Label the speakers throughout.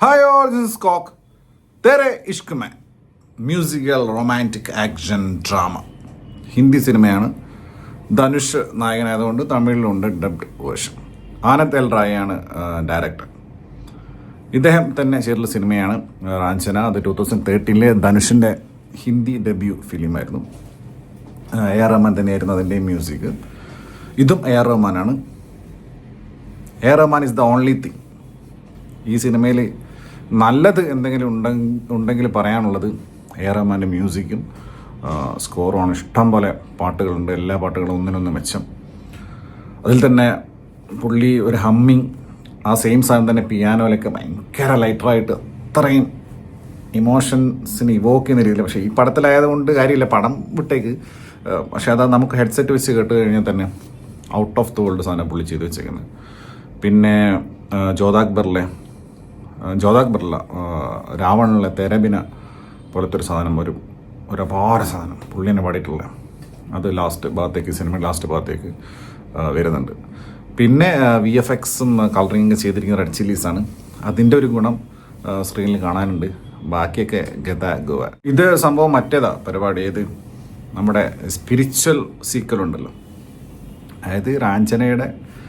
Speaker 1: हाय और this is Kock Tere Ishk Mein musical romantic action drama Hindi സിനിമയാണ്. ധനുഷ് നായകനായതുകൊണ്ട് തമിഴിലുണ്ട് ഡബ്ഡ് വേർഷൻ. ആനന്ദ് എൽ റായാണ് ഡയറക്ടർ. ഇദ്ദേഹം തന്നെ ചെയ്തിട്ടുള്ള സിനിമയാണ് റാഞ്ചന. അത് 2013 ധനുഷിൻ്റെ ഹിന്ദി ഡെബ്യൂ ഫിലിമായിരുന്നു. എ ആർ റഹ്മാൻ തന്നെയായിരുന്നു അതിൻ്റെ മ്യൂസിക്. ഇതും എ ആർ റഹ്മാനാണ്. A R Rahman is the only thing. ഈ സിനിമയിൽ നല്ലത് എന്തെങ്കിലും ഉണ്ടെങ്കിൽ പറയാനുള്ളത് എ ആർ റഹ്മാൻ്റെ മ്യൂസിക്കും സ്കോറുമാണ്. ഇഷ്ടം പോലെ പാട്ടുകളുണ്ട്. എല്ലാ പാട്ടുകളും ഒന്നിനൊന്ന് മെച്ചം. അതിൽ തന്നെ പുള്ളി ഒരു ഹമ്മിങ്, ആ സെയിം സാധനം തന്നെ പിയാനോയിലൊക്കെ ഭയങ്കര ലൈറ്ററായിട്ട് അത്രയും ഇമോഷൻസിന് ഇവോക്ക് ചെയ്യുന്ന രീതിയിൽ. പക്ഷേ ഈ പടത്തിലായതുകൊണ്ട് കാര്യമില്ല, പടം വിട്ടേക്ക്. പക്ഷേ അത് നമുക്ക് ഹെഡ്സെറ്റ് വെച്ച് കേട്ട് കഴിഞ്ഞാൽ തന്നെ ഔട്ട് ഓഫ് ദ വേൾഡ് സാധനം പുള്ളി ചെയ്ത് വെച്ചേക്കുന്നത്. പിന്നെ ജോധാക്ബറിലെ രാവണിലെ തെരബിന പോലത്തെ ഒരു സാധനം, ഒരു അപാര സാധനം പുള്ളി തന്നെ പാടിയിട്ടുള്ള അത് ലാസ്റ്റ് ഭാഗത്തേക്ക്, സിനിമ ലാസ്റ്റ് ഭാഗത്തേക്ക് വരുന്നുണ്ട്. പിന്നെ VFXും കളറിങ് ചെയ്തിരിക്കുന്ന റെഡ് ചില്ലീസാണ്. അതിൻ്റെ ഒരു ഗുണം സ്ക്രീനിൽ കാണാനുണ്ട്. ബാക്കിയൊക്കെ ഗോവ. ഇത് സംഭവം മറ്റേതാ പരിപാടി. ഏത് നമ്മുടെ സ്പിരിച്വൽ സീക്വൽ ഉണ്ടല്ലോ, അതായത് റാഞ്ചനയുടെ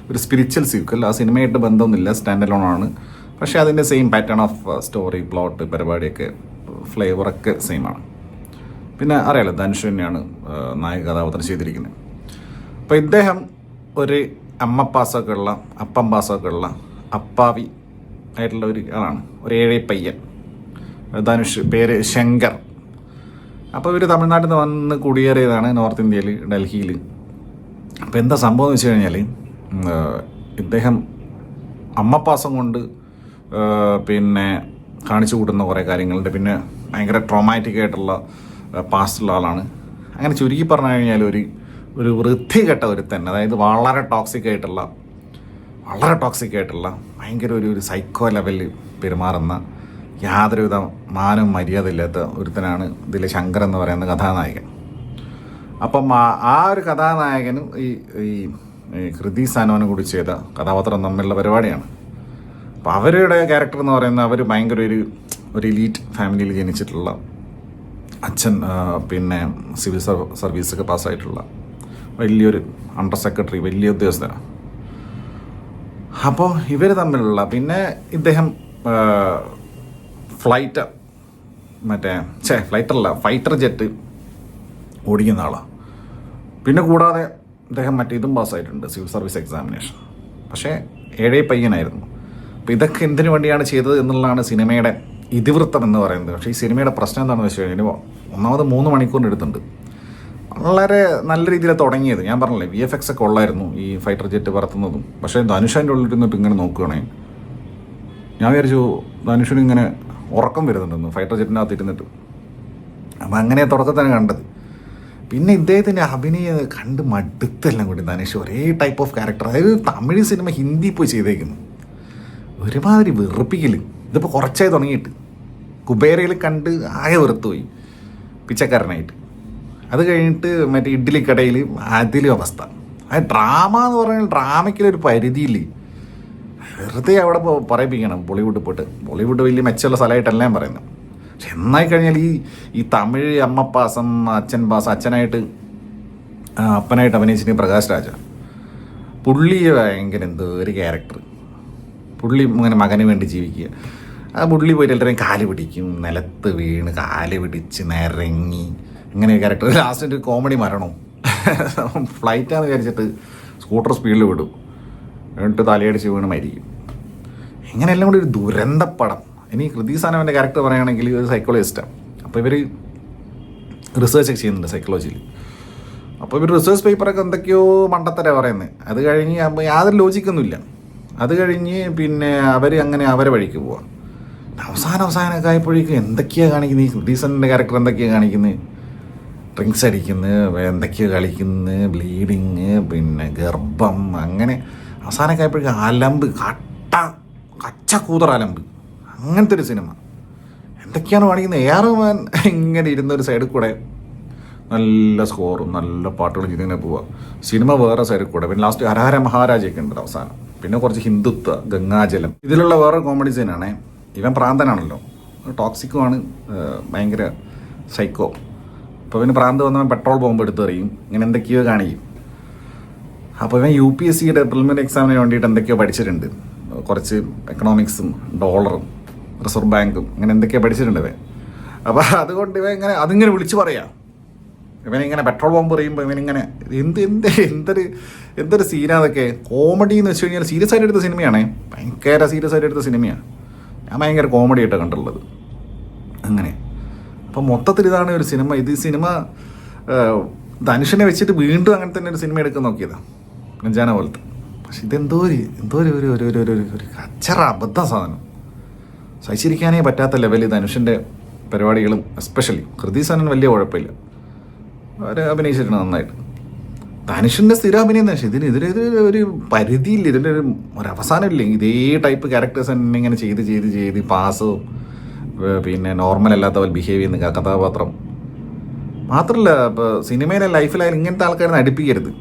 Speaker 1: ഒരു സ്പിരിച്വൽ സീക്വൽ. ആ സിനിമയായിട്ട് ബന്ധമൊന്നുമില്ല, സ്റ്റാൻഡ് അലോൺ ആണ്. പക്ഷേ അതിൻ്റെ same pattern of story, plot, പരിപാടിയൊക്കെ, ഫ്ലേവറൊക്കെ സെയിമാണ്. പിന്നെ അറിയാലോ ധനുഷ് തന്നെയാണ് നായക കഥാപാത്രം ചെയ്തിരിക്കുന്നത്. അപ്പോൾ ഇദ്ദേഹം ഒരു അപ്പം പാസമൊക്കെ ഉള്ള അപ്പാവി ആയിട്ടുള്ള ഒരു ആളാണ്. ഒരു ഏഴേ പയ്യൻ. ധനുഷ് പേര് ശങ്കർ. അപ്പോൾ ഇവർ തമിഴ്നാട്ടിൽ നിന്ന് വന്ന് കുടിയേറിയതാണ് നോർത്ത് ഇന്ത്യയിൽ, ഡൽഹിയിൽ. അപ്പോൾ എന്താ സംഭവം എന്ന് വെച്ച് കഴിഞ്ഞാൽ, ഇദ്ദേഹം അമ്മപ്പാസം കൊണ്ട് പിന്നെ കാണിച്ചു കൂട്ടുന്ന കുറേ കാര്യങ്ങളുണ്ട്. പിന്നെ ഭയങ്കര ട്രോമാറ്റിക് ആയിട്ടുള്ള പാസ്റ്റുള്ള ആളാണ്. അങ്ങനെ ചുരുക്കി പറഞ്ഞു കഴിഞ്ഞാൽ ഒരു വൃത്തികെട്ട ഒരുത്തൻ, അതായത് വളരെ ടോക്സിക് ആയിട്ടുള്ള ഭയങ്കര ഒരു സൈക്കോ ലെവലിൽ പെരുമാറുന്ന, യാതൊരുവിധ മാനവും മര്യാദ ഇല്ലാത്ത ഒരുത്തനാണ് ഇതിൽ ശങ്കർ എന്ന് പറയുന്ന കഥാനായകൻ. അപ്പം ആ ഒരു കഥാനായകനും ഈ കൃതി സാനോനും കൂടി ചെയ്ത കഥാപാത്രം തമ്മിലുള്ള പരിപാടിയാണ്. അപ്പോൾ അവരുടെ ക്യാരക്ടർ എന്ന് പറയുന്നത്, അവർ ഭയങ്കര ഒരു എലീറ്റ് ഫാമിലിയിൽ ജനിച്ചിട്ടുള്ള അച്ഛൻ, പിന്നെ സിവിൽ സർവീസൊക്കെ പാസ്സായിട്ടുള്ള വലിയൊരു അണ്ടർ സെക്രട്ടറി, വലിയ ഉദ്യോഗസ്ഥനാണ്. അപ്പോൾ ഇവർ തമ്മിലുള്ള, പിന്നെ ഇദ്ദേഹം ഫൈറ്റർ ജെറ്റ് ഓടിക്കുന്ന ആളാണ്. പിന്നെ കൂടാതെ ഇദ്ദേഹം ഇതും പാസ്സായിട്ടുണ്ട്, സിവിൽ സർവീസ് എക്സാമിനേഷൻ. പക്ഷേ ഏഴേ പയ്യനായിരുന്നു. അപ്പോൾ ഇതൊക്കെ എന്തിനു വേണ്ടിയാണ് ചെയ്തത് എന്നുള്ളതാണ് സിനിമയുടെ ഇതിവൃത്തം എന്ന് പറയുന്നത്. പക്ഷേ ഈ സിനിമയുടെ പ്രശ്നം എന്താണെന്ന് വെച്ച് കഴിഞ്ഞാൽ, ഒന്നാമത് 3 മണിക്കൂറിന് എടുത്തിട്ടുണ്ട്. വളരെ നല്ല രീതിയിൽ തുടങ്ങിയത്, ഞാൻ പറഞ്ഞില്ലേ VFX ഒക്കെ ഉള്ളായിരുന്നു ഈ ഫൈറ്റർ ജെറ്റ് പറത്തുന്നതും. പക്ഷേ ധനുഷൻ്റെ ഉള്ളിരുന്നിട്ട് ഇങ്ങനെ നോക്കുകയാണെങ്കിൽ ഞാൻ വിചാരിച്ചു ധനുഷിന് ഇങ്ങനെ ഉറക്കം വരുന്നുണ്ടെന്ന് ഫൈറ്റർ ജെറ്റിനകത്ത് ഇരുന്നിട്ട്. അപ്പം അങ്ങനെ തുടക്കത്തിൽ തന്നെ കണ്ടത്. പിന്നെ ഇദ്ദേഹത്തിൻ്റെ അഭിനയം കണ്ട് മടുത്തെല്ലാം കൂടി. ധനുഷ് ഒരേ ടൈപ്പ് ഓഫ് ക്യാരക്ടർ, അതായത് തമിഴ് സിനിമ ഹിന്ദി പോയി ചെയ്തേക്കുന്നു. ഒരുമാതിരി വെറുപ്പിക്കൽ. ഇതിപ്പോൾ കുറച്ചായി തുടങ്ങിയിട്ട് കുബേരയിൽ കണ്ട് ആകെ വെറുത്തുപോയി പിച്ചക്കാരനായിട്ട്. അത് കഴിഞ്ഞിട്ട് ഇഡ്ഡലിക്കടയിൽ അതിലും അവസ്ഥ. അത് ഡ്രാമ എന്ന് പറഞ്ഞാൽ ഡ്രാമയ്ക്കൊരു പരിധിയില്ല. വെറുതെ അവിടെ പറയിപ്പിക്കണം ബോളിവുഡ് പോയിട്ട്. ബോളിവുഡ് വലിയ മെച്ചമുള്ള സ്ഥലമായിട്ടല്ല ഞാൻ പറയുന്നത്. പക്ഷെ എന്നായി കഴിഞ്ഞാൽ ഈ തമിഴ് അമ്മപ്പാസം, അച്ഛനായിട്ട് അപ്പനായിട്ട് അഭിനയിച്ചിട്ട് പ്രകാശ് രാജ, പുള്ളി ഭയങ്കര എന്തോ ഒരു ക്യാരക്ടർ. പുള്ളി ഇങ്ങനെ മകന് വേണ്ടി ജീവിക്കുക. ആ പുള്ളി പോയിട്ട് എല്ലാവരെയും കാല് പിടിക്കും, നിലത്ത് വീണ് കാല് പിടിച്ച് നിരങ്ങി, ഇങ്ങനെ ക്യാരക്ടർ. ലാസ്റ്റ് കോമഡി മരണവും. ഫ്ലൈറ്റാന്ന് വിചാരിച്ചിട്ട് സ്കൂട്ടർ സ്പീഡിൽ വിടും, എന്നിട്ട് തലയടിച്ച് വീണ് മരിക്കും. ഇങ്ങനെയെല്ലാം കൂടി ഒരു ദുരന്തപ്പടം. ഇനി കൃതി സാനവൻ്റെ ക്യാരക്ടർ പറയുകയാണെങ്കിൽ ഒരു സൈക്കോളജിസ്റ്റാണ്. അപ്പോൾ ഇവർ റിസർച്ചൊക്കെ ചെയ്യുന്നുണ്ട് സൈക്കോളജിയിൽ. അപ്പോൾ ഇവർ റിസർച്ച് പേപ്പറൊക്കെ എന്തൊക്കെയോ മണ്ടത്തര പറയുന്നത്. അത് കഴിഞ്ഞ് യാതൊരു ലോജിക്കൊന്നുമില്ല. അത് കഴിഞ്ഞ് പിന്നെ അവരെ വഴിക്ക് പോവാം. അവസാനമൊക്കെ ആയപ്പോഴേക്കും എന്തൊക്കെയാണ് കാണിക്കുന്നത്, ഈ കൃതീസൻ്റെ ക്യാരക്ടർ എന്തൊക്കെയാണ് കാണിക്കുന്നത്, ഡ്രിങ്ക്സ് അടിക്കുന്നത്, എന്തൊക്കെയോ കളിക്കുന്നത്, ബ്ലീഡിങ്, പിന്നെ ഗർഭം, അങ്ങനെ അവസാനമൊക്കെ ആയപ്പോഴേക്കും അലമ്പ്, കച്ചക്കൂതർ അലമ്പ്, അങ്ങനത്തെ ഒരു സിനിമ. എന്തൊക്കെയാണ് കാണിക്കുന്നത്. AR റഹ്മാൻ ഇങ്ങനെ ഇരുന്നൊരു സൈഡിൽ കൂടെ നല്ല സ്കോറും നല്ല പാട്ടുകളും ചെയ്തിങ്ങനെ പോവുക. സിനിമ വേറെ സൈഡിൽ കൂടെ. പിന്നെ ലാസ്റ്റ് ഹരഹര മഹാരാജയൊക്കെ ഉണ്ട് അവസാനം. പിന്നെ കുറച്ച് ഹിന്ദുത്വ, ഗംഗാജലം, ഇതിലുള്ള വേറെ കോമഡി സീനാണേ. ഇവൻ പ്രാന്തനാണല്ലോ, ടോക്സിക്കുമാണ്, ഭയങ്കര സൈക്കോ. അപ്പോൾ ഇവന് പ്രാന്ത് വന്നവൻ പെട്രോൾ ബോംബ് എടുത്ത് എറിയും, ഇങ്ങനെ എന്തൊക്കെയോ കാണിക്കും. അപ്പോൾ ഇവൻ UPSCയുടെ പ്രിലിമിനറി എക്സാമിന് വേണ്ടിയിട്ട് എന്തൊക്കെയോ പഠിച്ചിട്ടുണ്ട്, കുറച്ച് എക്കണോമിക്സും ഡോളറും റിസർവ് ബാങ്കും ഇങ്ങനെ എന്തൊക്കെയോ പഠിച്ചിട്ടുണ്ട് ഇവൻ. അപ്പോൾ അതുകൊണ്ട് ഇവൻ ഇങ്ങനെ അതിങ്ങനെ വിളിച്ച് പറയാം. ഇവനിങ്ങനെ പെട്രോൾ ബോംബ് എറിയുമ്പോൾ ഇവനിങ്ങനെ എന്തൊരു സീനാതൊക്കെ. കോമഡി എന്ന് വെച്ച് കഴിഞ്ഞാൽ സീരിയസ് ആയിട്ട് എടുത്ത സിനിമയാണ്, ഭയങ്കര സീരിയസ് ആയിട്ട് എടുത്ത സിനിമയാണ്. ഞാൻ ഭയങ്കര കോമഡി ആയിട്ടാണ് കണ്ടുള്ളത് അങ്ങനെ. അപ്പം മൊത്തത്തിൽ ഇതാണ് ഒരു സിനിമ. ഇത് സിനിമ ധനുഷിനെ വെച്ചിട്ട് വീണ്ടും അങ്ങനെ തന്നെ ഒരു സിനിമ എടുക്കാൻ നോക്കിയതാണ്, നെഞ്ചാന പോലത്തെ. പക്ഷെ ഇതെന്തോ ഒരു കച്ചറ അബദ്ധ സാധനം, സഹിച്ചിരിക്കാനേ പറ്റാത്ത ലെവലിൽ ധനുഷിൻ്റെ പരിപാടികളും എസ്പെഷ്യലി ഹൃദയ സനൻ വലിയ കുഴപ്പമില്ല, അവർ അഭിനയിച്ചിട്ടുണ്ട് നന്നായിട്ട്. ധനുഷിൻ്റെ സ്ഥിരം അഭിനയം തന്നെ. പക്ഷേ ഇതിന് ഒരു പരിധിയില്ല, ഇതിൻ്റെ ഒരു അവസാനമില്ല. ഇതേ ടൈപ്പ് ക്യാരക്ടേഴ്സ് തന്നെ ഇങ്ങനെ ചെയ്ത് പാസവും പിന്നെ നോർമൽ അല്ലാത്ത പോലെ ബിഹേവ് ചെയ്യുന്ന കഥാപാത്രം മാത്രമല്ല. ഇപ്പോൾ സിനിമയിലെ ലൈഫിലായാലും ഇങ്ങനത്തെ ആൾക്കാരെ നടിപ്പിക്കരുത്.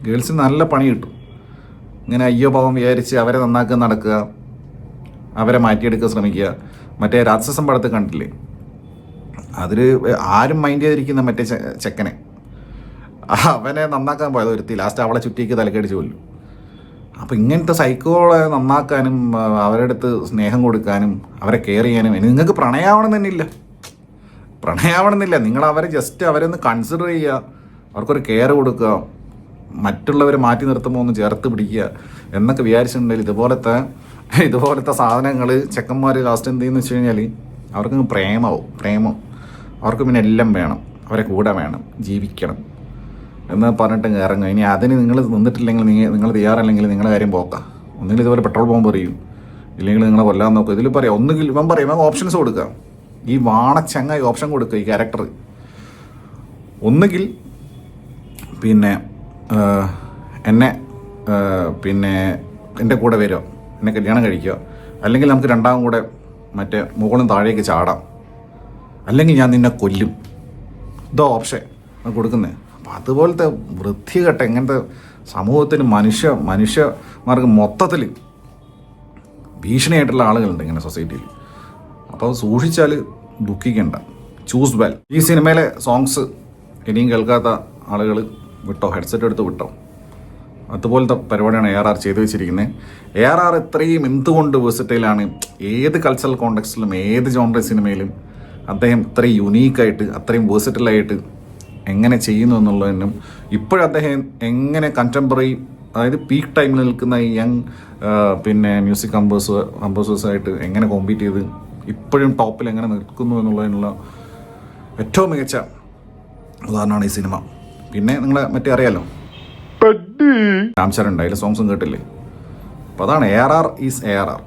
Speaker 1: ഗേൾസിന് നല്ല പണി കിട്ടും. ഇങ്ങനെ അയ്യോ പാവം വിചാരിച്ച് അവരെ നന്നാക്കുക, നടക്കുക, അവരെ മാറ്റിയെടുക്കാൻ ശ്രമിക്കുക. മറ്റേ രാക്ഷസം പടത്ത് കണ്ടില്ലേ, അതിൽ ആരും മൈൻഡ് ചെയ്തിരിക്കുന്ന മറ്റേ ചെക്കനെ, അവനെ നന്നാക്കാൻ പോയത് ഒരുത്തി ലാസ്റ്റ് അവളെ ചുറ്റിക്ക് തലക്കടിച്ച് കൊല്ലും. അപ്പോൾ ഇങ്ങനത്തെ സൈക്കോളെ നന്നാക്കാനും അവരുടെ അടുത്ത് സ്നേഹം കൊടുക്കാനും അവരെ കെയർ ചെയ്യാനും നിങ്ങൾക്ക് പ്രണയമാവണമെന്നില്ല. നിങ്ങൾ അവരെ ജസ്റ്റ് അവരെ ഒന്ന് കൺസിഡർ ചെയ്യുക, അവർക്കൊരു കെയർ കൊടുക്കുക, മറ്റുള്ളവരെ മാറ്റി നിർത്തുമ്പോൾ ഒന്ന് ചേർത്ത് പിടിക്കുക എന്നൊക്കെ വിചാരിച്ചിട്ടുണ്ടെങ്കിൽ ഇതുപോലത്തെ സാധനങ്ങൾ ചെക്കന്മാർ ലാസ്റ്റ് എന്ത് ചെയ്യുന്നു വെച്ച് കഴിഞ്ഞാൽ അവർക്ക് പ്രേമം അവർക്ക് പിന്നെ എല്ലാം വേണം, അവരെ കൂടെ വേണം, ജീവിക്കണം എന്ന് പറഞ്ഞിട്ട് ഇറങ്ങും. ഇനി അതിന് നിങ്ങൾ നിന്നിട്ടില്ലെങ്കിൽ, നിങ്ങൾ തയ്യാറല്ലെങ്കിൽ നിങ്ങളുടെ കാര്യം പോക്കാം. ഒന്നുകിൽ ഇതുപോലെ പെട്രോൾ ബോംബ് എറിയും, ഇല്ലെങ്കിൽ നിങ്ങളെ കൊല്ലാൻ നോക്കുക. ഇതിൽ പറയാം, ഒന്നുകിൽ ഇവൻ ഓപ്ഷൻസ് കൊടുക്കുക, ഈ വാണച്ചങ്ങായി ഓപ്ഷൻ കൊടുക്കുക ഈ ക്യാരക്ടർ. ഒന്നുകിൽ പിന്നെ എൻ്റെ കൂടെ വരുമോ, എന്നെ കല്യാണം കഴിക്കുക, അല്ലെങ്കിൽ നമുക്ക് രണ്ടാം കൂടെ മറ്റേ മുകളിൽ താഴേക്ക് ചാടാം, അല്ലെങ്കിൽ ഞാൻ നിന്നെ കൊല്ലും. ഇതോ ഓപ്ഷൻ കൊടുക്കുന്നത്. അപ്പം അതുപോലത്തെ വൃത്തികെട്ട ഇങ്ങനത്തെ സമൂഹത്തിന് മനുഷ്യന്മാർക്ക് മൊത്തത്തിൽ ഭീഷണിയായിട്ടുള്ള ആളുകളുണ്ട് ഇങ്ങനെ സൊസൈറ്റിയിൽ. അപ്പോൾ സൂക്ഷിച്ചാൽ ദുഃഖിക്കേണ്ട. Choose well. ഈ സിനിമയിലെ സോങ്സ് ഇനിയും കേൾക്കാത്ത ആളുകൾ വിട്ടോ, ഹെഡ്സെറ്റ് എടുത്ത് വിട്ടോ. അതുപോലത്തെ പരിപാടിയാണ് ARR ചെയ്തു വെച്ചിരിക്കുന്നത്. ARR ഇത്രയും എന്തുകൊണ്ട് വേഴ്സറ്റൈലാണ്, ഏത് കൾച്ചറൽ കോണ്ടെക്സ്റ്റിലും ഏത് ജോൺറ സിനിമയിലും അദ്ദേഹം ഇത്രയും യുണീക്കായിട്ട് അത്രയും വേഴ്സറ്റൈലായിട്ട് എങ്ങനെ ചെയ്യുന്നു എന്നുള്ളതിനും ഇപ്പോഴും അദ്ദേഹം എങ്ങനെ കണ്ടംപററി, അതായത് പീക്ക് ടൈമിൽ നിൽക്കുന്ന ഈ യങ് പിന്നെ മ്യൂസിക് കമ്പോസേഴ്സായിട്ട് എങ്ങനെ കോമ്പീറ്റ് ചെയ്ത് ഇപ്പോഴും ടോപ്പിൽ എങ്ങനെ നിൽക്കുന്നു എന്നുള്ളതിനുള്ള ഏറ്റവും മികച്ച ഉദാഹരണമാണ് ഈ സിനിമ. പിന്നെ നിങ്ങളെ മറ്റേ അറിയാലോ, രാംചരൺ അതിലെ സോങ്സും കേട്ടില്ലേ. അപ്പോൾ അതാണ് ARR ഈസ് ARR.